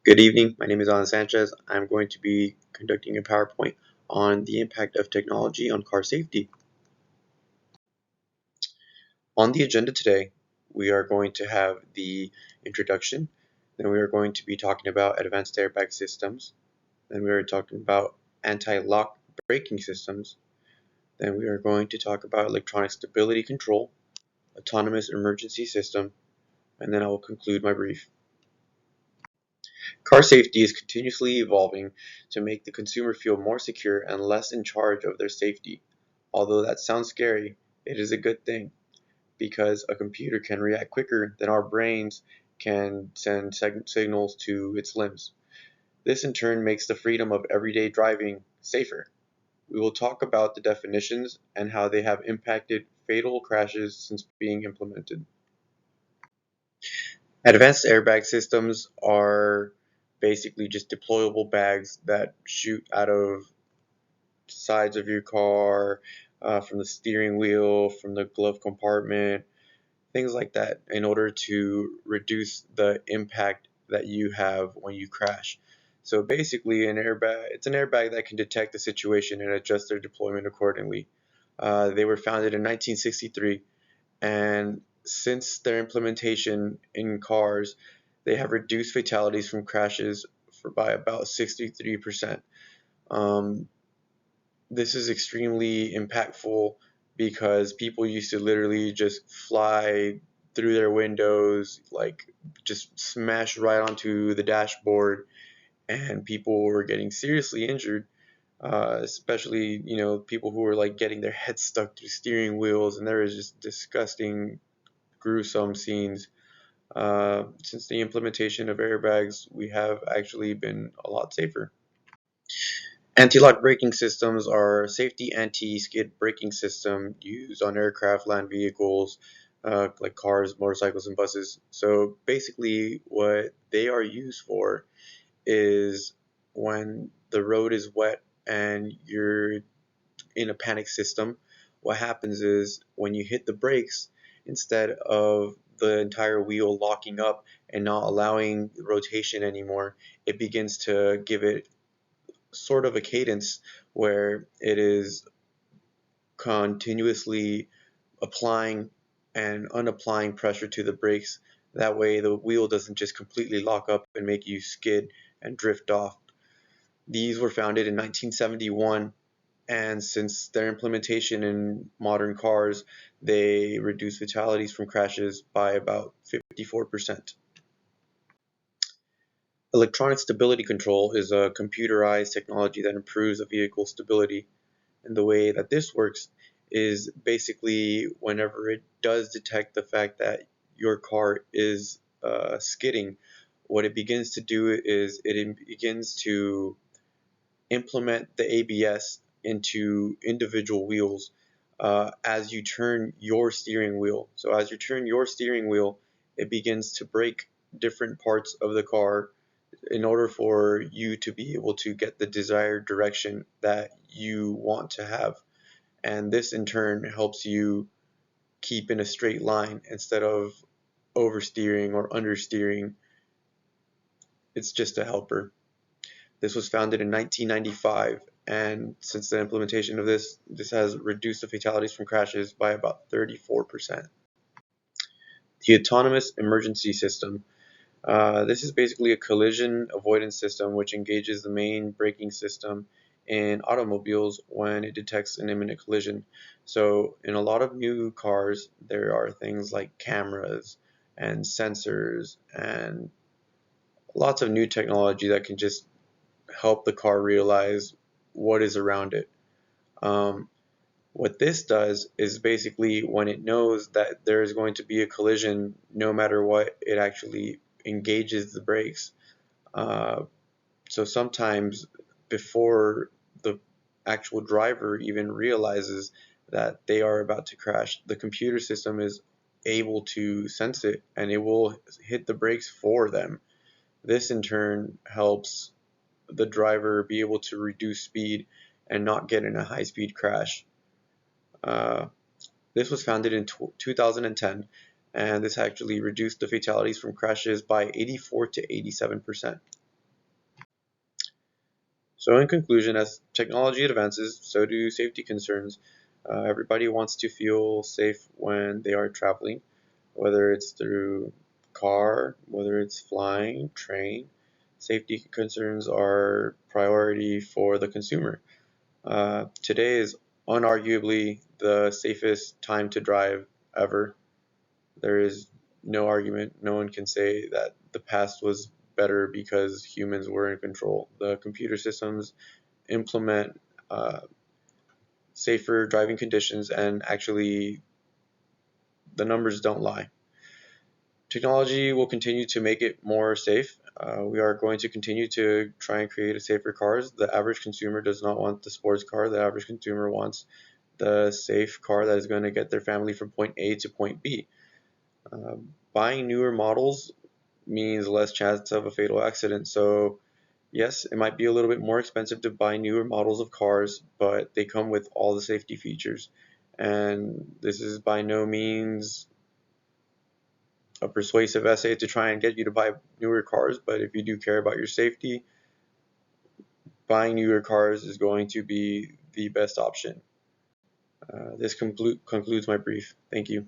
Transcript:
Good evening. My name is Alan Sanchez. I'm going to be conducting a PowerPoint on the impact of technology on car safety. On the agenda today, we are going to have the introduction, then we are going to be talking about advanced airbag systems, then we are talking about anti-lock braking systems, then we are going to talk about electronic stability control, autonomous emergency system, and then I will conclude my brief. Car safety is continuously evolving to make the consumer feel more secure and less in charge of their safety. Although that sounds scary, it is a good thing because a computer can react quicker than our brains can send signals to its limbs. This in turn makes the freedom of everyday driving safer. We will talk about the definitions and how they have impacted fatal crashes since being implemented. Advanced airbag systems are basically just deployable bags that shoot out of sides of your car, from the steering wheel, from the glove compartment, things like that, in order to reduce the impact that you have when you crash. So basically, it's an airbag that can detect the situation and adjust their deployment accordingly. They were founded in 1963, and since their implementation in cars, they have reduced fatalities from crashes by about 63%. Um, this is extremely impactful because people used to literally just fly through their windows, like just smash right onto the dashboard, and people were getting seriously injured. Especially, people who were like getting their heads stuck through steering wheels, and there was just disgusting, gruesome scenes. Since the implementation of airbags, we have actually been a lot safer. Anti-lock braking systems are a safety anti-skid braking system used on aircraft, land vehicles, like cars, motorcycles, and buses. So basically, what they are used for is when the road is wet and you're in a panic system, what happens is when you hit the brakes, instead of the entire wheel locking up and not allowing rotation anymore, it begins to give it sort of a cadence where it is continuously applying and unapplying pressure to the brakes. That way the wheel doesn't just completely lock up and make you skid and drift off. These were founded in 1971, and since their implementation in modern cars, they reduce fatalities from crashes by about 54%. Electronic stability control is a computerized technology that improves a vehicle's stability. And the way that this works is basically whenever it does detect the fact that your car is skidding, what it begins to do is it begins to implement the ABS into individual wheels as you turn your steering wheel. So as you turn your steering wheel, it begins to brake different parts of the car in order for you to be able to get the desired direction that you want to have. And this in turn helps you keep in a straight line instead of oversteering or understeering. It's just a helper. This was founded in 1995, and since the implementation of this has reduced the fatalities from crashes by about 34%. The autonomous emergency system. This is basically a collision avoidance system which engages the main braking system in automobiles when it detects an imminent collision. So in a lot of new cars, there are things like cameras and sensors and lots of new technology that can just help the car realize what is around it. Um, what this does is basically when it knows that there is going to be a collision, no matter what, it actually engages the brakes. Uh, so sometimes before the actual driver even realizes that they are about to crash, the computer system is able to sense it and it will hit the brakes for them. This in turn helps the driver be able to reduce speed and not get in a high-speed crash. Uh, this was founded in 2010, and this actually reduced the fatalities from crashes by 84 to 87%. So in conclusion, as technology advances, so do safety concerns. Everybody wants to feel safe when they are traveling, whether it's through car, whether it's flying, train. Safety concerns are priority for the consumer. Today is unarguably the safest time to drive ever. There is no argument. No one can say that the past was better because humans were in control. The computer systems implement uh, safer driving conditions, and actually, the numbers don't lie. Technology will continue to make it more safe. We are going to continue to try and create a safer cars. The average consumer does not want the sports car. The average consumer wants the safe car that is going to get their family from point A to point B. Buying newer models means less chance of a fatal accident. So yes, it might be a little bit more expensive to buy newer models of cars, but they come with all the safety features. And this is by no means a persuasive essay to try and get you to buy newer cars, but if you do care about your safety, buying newer cars is going to be the best option. This concludes my brief. Thank you.